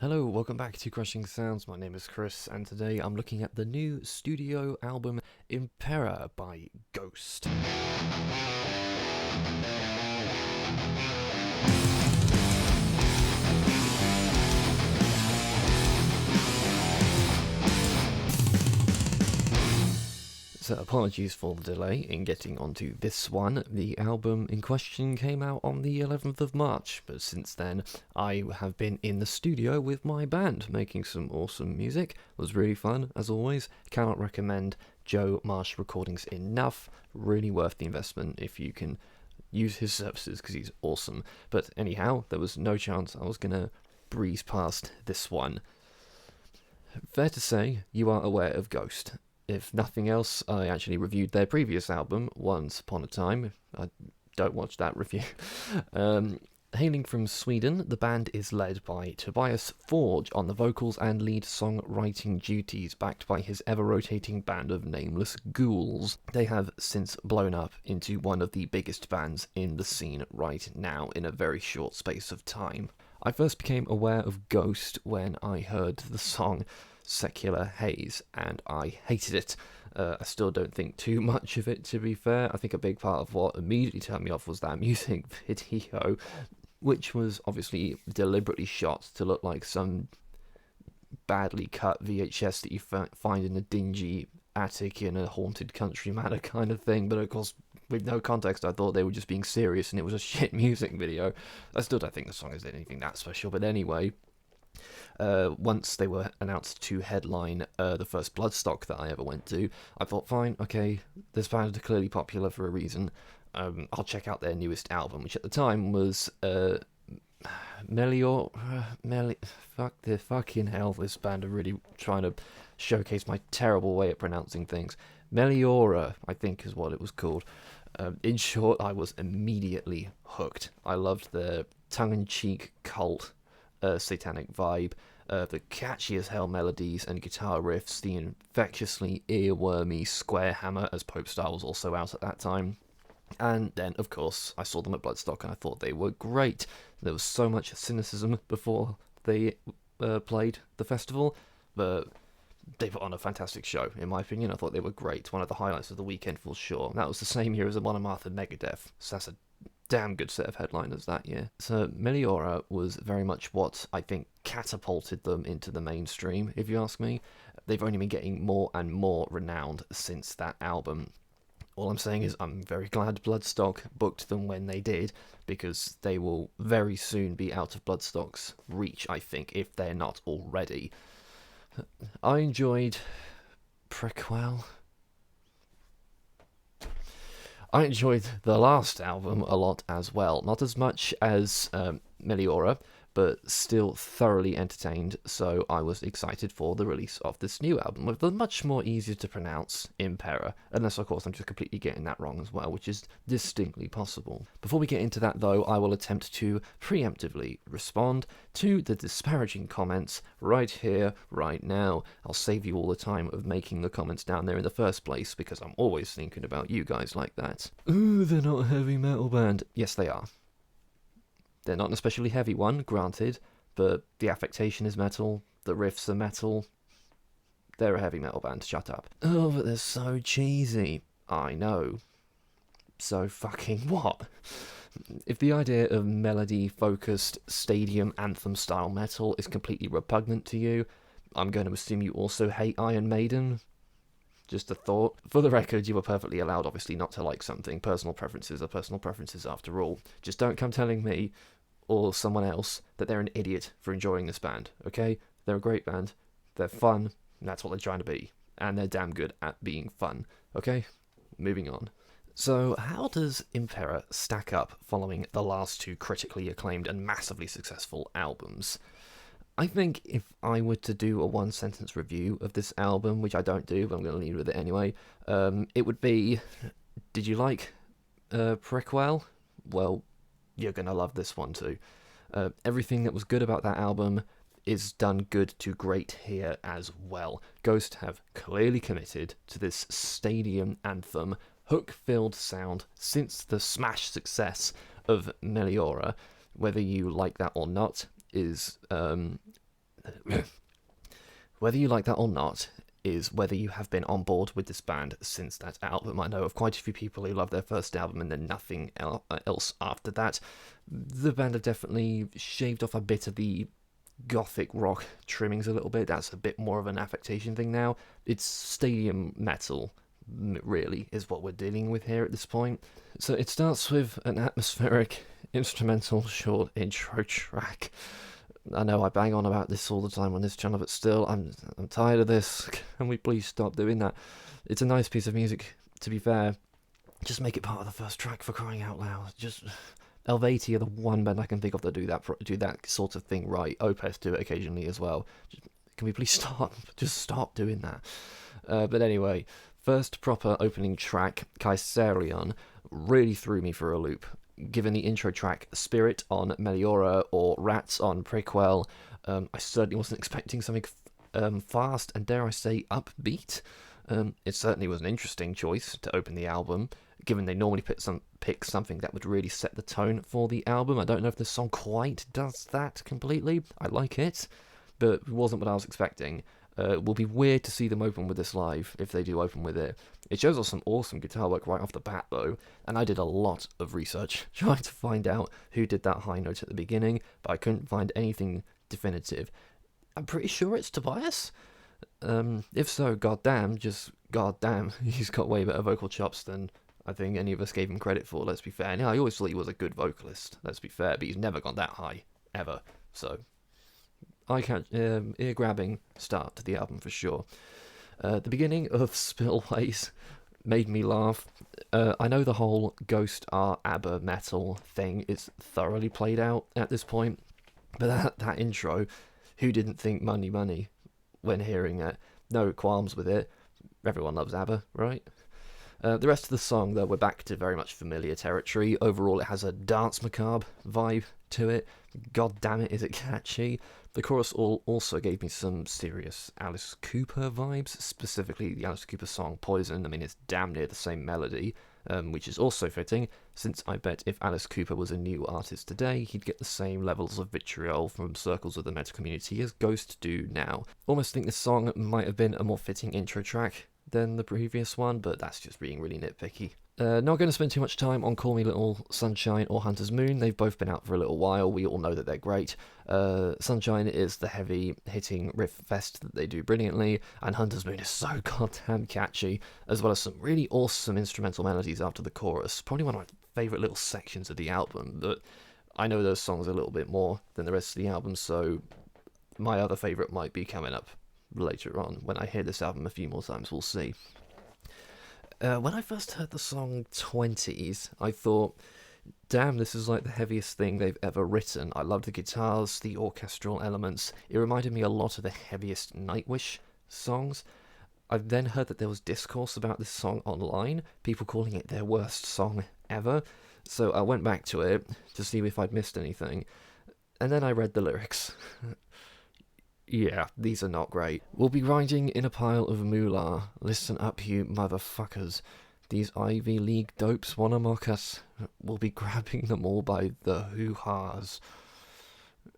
Hello, welcome back to Crushing Sounds. My name is Chris, and today I'm looking at the new studio album Impera by Ghost. So apologies for the delay in getting onto this one. The album in question came out on the 11th of March, but since then I have been in the studio with my band making some awesome music. It was really fun, as always. Cannot recommend Joe Marsh Recordings enough. Really worth the investment if you can use his services because he's awesome. But anyhow, there was no chance I was going to breeze past this one. Fair to say, you are aware of Ghost. If nothing else, I actually reviewed their previous album, Once Upon a Time. I don't watch that review. Hailing from Sweden, the band is led by Tobias Forge on the vocals and lead songwriting duties, backed by his ever-rotating band of nameless ghouls. They have since blown up into one of the biggest bands in the scene right now in a very short space of time. I first became aware of Ghost when I heard the song Secular Haze, and I hated it. I still don't think too much of it, to be fair. I think a big part of what immediately turned me off was that music video, which was obviously deliberately shot to look like some badly cut VHS that you find in a dingy attic in a haunted country manor kind of thing, but of course with no context I thought they were just being serious and it was a shit music video. I still don't think the song is anything that special, but anyway, once they were announced to headline the first Bloodstock that I ever went to, I thought, fine, okay, this band are clearly popular for a reason. I'll check out their newest album, which at the time was fuck the fucking hell, this band are really trying to showcase my terrible way at pronouncing things. Meliora, I think is what it was called. In short, I was immediately hooked. I loved the tongue-in-cheek cult satanic vibe, the catchy as hell melodies and guitar riffs, the infectiously earwormy Square Hammer, as Pope Style was also out at that time. And then, of course, I saw them at Bloodstock and I thought they were great. There was so much cynicism before they played the festival, but they put on a fantastic show, in my opinion. I thought they were great. One of the highlights of the weekend for sure. And that was the same year as the Monomath and Megadeth, so that's a damn good set of headliners that year. So Meliora was very much what I think catapulted them into the mainstream, if you ask me. They've only been getting more and more renowned since that album. All I'm saying is I'm very glad Bloodstock booked them when they did, because they will very soon be out of Bloodstock's reach, I think, if they're not already. I enjoyed Prequel. I enjoyed the last album a lot as well. Not as much as Meliora, but still thoroughly entertained, so I was excited for the release of this new album with the much more easier to pronounce Impera, unless of course I'm just completely getting that wrong as well, which is distinctly possible. Before we get into that though, I will attempt to preemptively respond to the disparaging comments right here, right now. I'll save you all the time of making the comments down there in the first place, because I'm always thinking about you guys like that. Ooh, they're not a heavy metal band. Yes, they are. They're not an especially heavy one, granted, but the affectation is metal, the riffs are metal. They're a heavy metal band, shut up. Oh, but they're so cheesy. I know. So fucking what? If the idea of melody-focused stadium anthem-style metal is completely repugnant to you, I'm going to assume you also hate Iron Maiden. Just a thought. For the record, you are perfectly allowed, obviously, not to like something. Personal preferences are personal preferences after all. Just don't come telling me or someone else that they're an idiot for enjoying this band, okay? They're a great band. They're fun, and that's what they're trying to be. And they're damn good at being fun, okay? Moving on. So, how does Impera stack up following the last two critically acclaimed and massively successful albums? I think if I were to do a one-sentence review of this album, which I don't do, but I'm going to leave with it anyway, it would be, did you like Prequel? Well, you're going to love this one too. Everything that was good about that album is done good to great here as well. Ghost have clearly committed to this stadium anthem, hook-filled sound since the smash success of Meliora. Whether you like that or not is Whether you like that or not is whether you have been on board with this band since that album. I know of quite a few people who love their first album and then nothing else after that. The band have definitely shaved off a bit of the gothic rock trimmings a little bit. That's a bit more of an affectation thing now. It's stadium metal, really, is what we're dealing with here at this point. So it starts with an atmospheric instrumental short intro track. I know I bang on about this all the time on this channel, but still, I'm tired of this. Can we please stop doing that? It's a nice piece of music, to be fair. Just make it part of the first track, for crying out loud. Just Helvetia are the one band I can think of that do that sort of thing right. Opeth do it occasionally as well. Can we please stop? Just stop doing that. But anyway, first proper opening track, Kaiserion, really threw me for a loop. Given the intro track Spirit on Meliora or Rats on Prequel, I certainly wasn't expecting something fast and, dare I say, upbeat. It certainly was an interesting choice to open the album, given they normally pick something that would really set the tone for the album. I don't know if this song quite does that completely. I like it, but it wasn't what I was expecting. It will be weird to see them open with this live, if they do open with it. It shows us some awesome guitar work right off the bat, though, and I did a lot of research trying to find out who did that high note at the beginning, but I couldn't find anything definitive. I'm pretty sure it's Tobias. If so, goddamn, he's got way better vocal chops than I think any of us gave him credit for, let's be fair. Now, I always thought he was a good vocalist, let's be fair, but he's never gone that high, ever, so ear-grabbing start to the album for sure. The beginning of Spillways made me laugh. I know the whole Ghost are ABBA metal thing is thoroughly played out at this point, but that intro, who didn't think money when hearing it? No qualms with it. Everyone loves ABBA, right? The rest of the song, though, we're back to very much familiar territory. Overall, it has a dance macabre vibe to it. God damn it, is it catchy. The chorus also gave me some serious Alice Cooper vibes, specifically the Alice Cooper song Poison. I mean, it's damn near the same melody, which is also fitting, since I bet if Alice Cooper was a new artist today, he'd get the same levels of vitriol from circles of the metal community as Ghost do now. Almost think this song might have been a more fitting intro track than the previous one, but that's just being really nitpicky. Not going to spend too much time on Call Me Little Sunshine or Hunter's Moon. They've both been out for a little while. We all know that they're great. Sunshine is the heavy-hitting riff fest that they do brilliantly, and Hunter's Moon is so goddamn catchy, as well as some really awesome instrumental melodies after the chorus. Probably one of my favourite little sections of the album, but I know those songs a little bit more than the rest of the album, so my other favourite might be coming up later on. When I hear this album a few more times, we'll see. When I first heard the song 20s, I thought, damn, this is like the heaviest thing they've ever written. I love the guitars, the orchestral elements. It reminded me a lot of the heaviest Nightwish songs. I've then heard that there was discourse about this song online, people calling it their worst song ever. So I went back to it to see if I'd missed anything. And then I read the lyrics. Yeah, these are not great. We'll be riding in a pile of moolah. Listen up, you motherfuckers. These Ivy League dopes wanna mock us. We'll be grabbing them all by the hoo-ha's.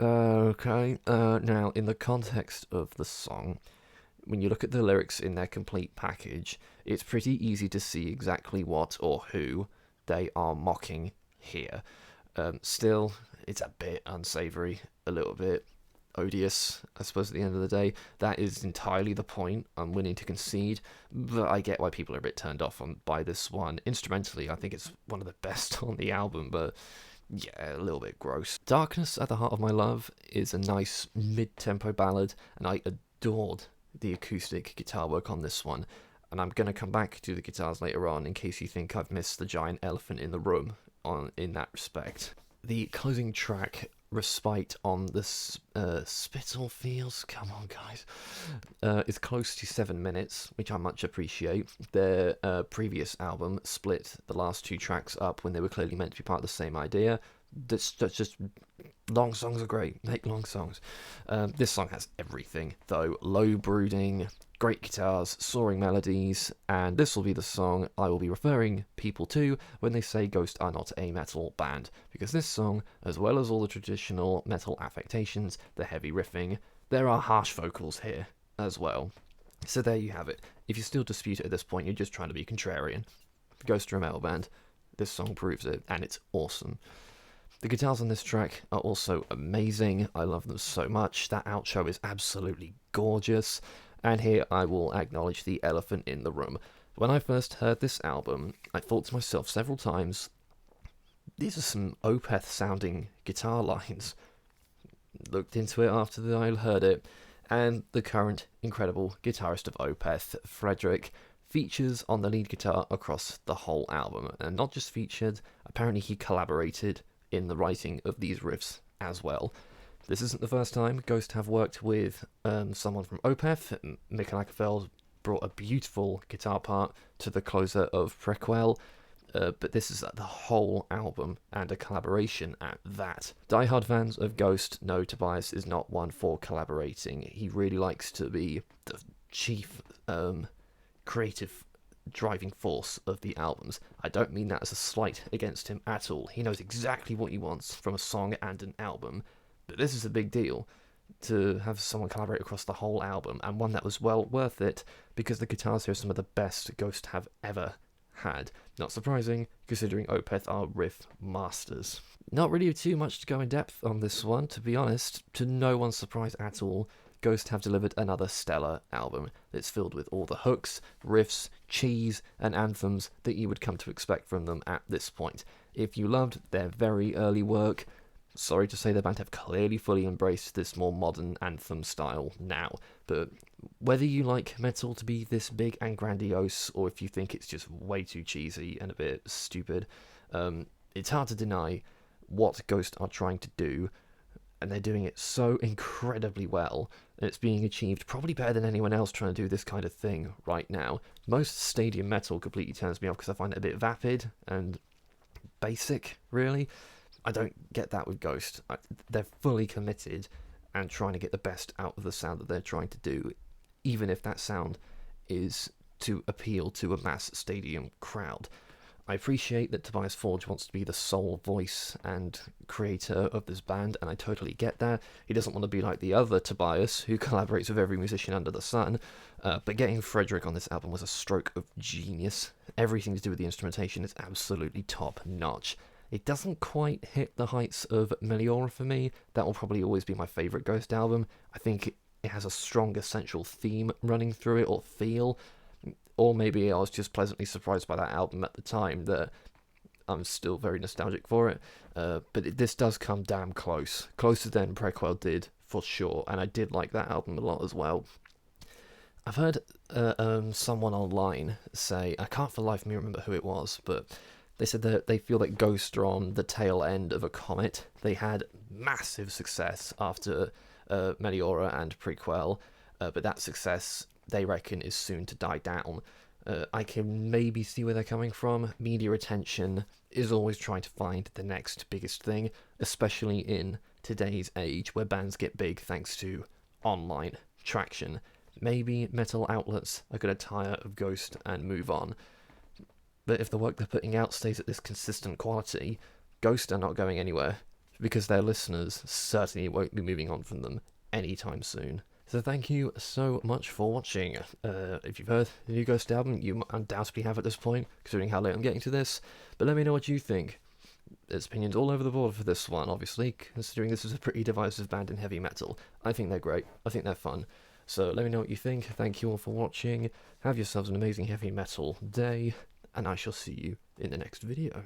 Okay, now, in the context of the song, when you look at the lyrics in their complete package, it's pretty easy to see exactly what or who they are mocking here. Still, it's a bit unsavoury, a little bit odious, I suppose, at the end of the day. That is entirely the point I'm willing to concede, but I get why people are a bit turned off by this one. Instrumentally, I think it's one of the best on the album, but yeah, a little bit gross. Darkness at the Heart of My Love is a nice mid-tempo ballad, and I adored the acoustic guitar work on this one, and I'm going to come back to the guitars later on in case you think I've missed the giant elephant in the room in that respect. The closing track, Respite on the Spitalfields, come on guys, is close to 7 minutes, which I much appreciate. Their previous album split the last two tracks up when they were clearly meant to be part of the same idea. That's just, long songs are great, make long songs. This song has everything though: low brooding, great guitars, soaring melodies, and this will be the song I will be referring people to when they say Ghost are not a metal band, because this song, as well as all the traditional metal affectations, the heavy riffing, There are harsh vocals here as well. So there you have it. If you still dispute it at this point, you're just trying to be contrarian. Ghost Drum Metal Band, this song proves it, and it's awesome. The guitars on this track are also amazing. I love them so much. That outro is absolutely gorgeous. And here I will acknowledge the elephant in the room. When I first heard this album, I thought to myself several times, these are some Opeth sounding guitar lines. Looked into it after I heard it, and the current incredible guitarist of Opeth, Frederick, features on the lead guitar across the whole album. And not just featured, apparently he collaborated in the writing of these riffs as well. This isn't the first time Ghost have worked with someone from Opeth. Mick Lagerfeld brought a beautiful guitar part to the closer of Prequel, but this is the whole album and a collaboration at that. Die-hard fans of Ghost know Tobias is not one for collaborating. He really likes to be the chief creative driving force of the albums. I don't mean that as a slight against him at all. He knows exactly what he wants from a song and an album, but this is a big deal to have someone collaborate across the whole album, and one that was well worth it because the guitars here are some of the best Ghost have ever had. Not surprising, considering Opeth are riff masters. Not really too much to go in depth on this one, to be honest. To no one's surprise at all, Ghost have delivered another stellar album that's filled with all the hooks, riffs, cheese, and anthems that you would come to expect from them at this point. If you loved their very early work, sorry to say the band have clearly fully embraced this more modern anthem style now, but whether you like metal to be this big and grandiose, or if you think it's just way too cheesy and a bit stupid, it's hard to deny what Ghost are trying to do, and they're doing it so incredibly well, and it's being achieved probably better than anyone else trying to do this kind of thing right now. Most stadium metal completely turns me off because I find it a bit vapid and basic, really. I don't get that with Ghost. They're fully committed and trying to get the best out of the sound that they're trying to do, even if that sound is to appeal to a mass stadium crowd. I appreciate that Tobias Forge wants to be the sole voice and creator of this band, and I totally get that. He doesn't want to be like the other Tobias, who collaborates with every musician under the sun, but getting Frederick on this album was a stroke of genius. Everything to do with the instrumentation is absolutely top-notch. It doesn't quite hit the heights of Meliora for me. That will probably always be my favourite Ghost album. I think it has a strong essential theme running through it, or feel. Or maybe I was just pleasantly surprised by that album at the time, that I'm still very nostalgic for it. But this does come damn close. Closer than Prequel did, for sure. And I did like that album a lot as well. I've heard someone online say, I can't for life of me remember who it was, but they said that they feel that Ghost are on the tail end of a comet. They had massive success after Meliora and Prequel, but that success, they reckon, is soon to die down. I can maybe see where they're coming from. Media attention is always trying to find the next biggest thing, especially in today's age where bands get big thanks to online traction. Maybe metal outlets are going to tire of Ghost and move on. But if the work they're putting out stays at this consistent quality, Ghost are not going anywhere, because their listeners certainly won't be moving on from them anytime soon. So thank you so much for watching. If you've heard the new Ghost album, you undoubtedly have at this point, considering how late I'm getting to this. But let me know what you think. There's opinions all over the board for this one, obviously, considering this is a pretty divisive band in heavy metal. I think they're great. I think they're fun. So let me know what you think. Thank you all for watching. Have yourselves an amazing heavy metal day, and I shall see you in the next video.